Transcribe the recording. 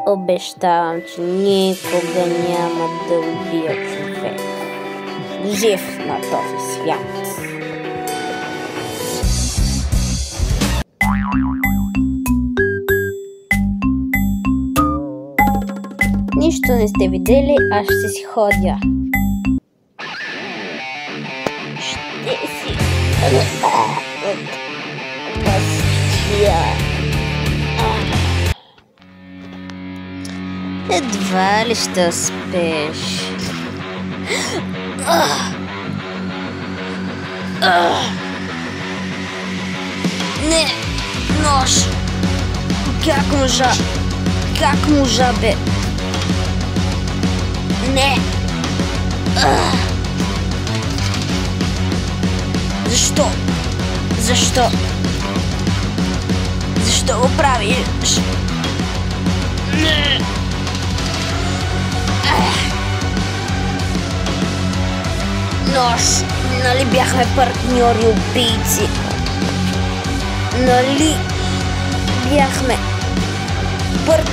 Обещавам, че никога няма да убия човек жив на този свят. Нищо не сте видели, аз ще си ходя. Ще си мъстия. Едва ли ще успееш. Не, нож. Как можа? Как можа, бе? Не. Защо? Защо? Защо го правиш? Не. Нож, нали бяхме партньори убийци? Нали бяхме партньори?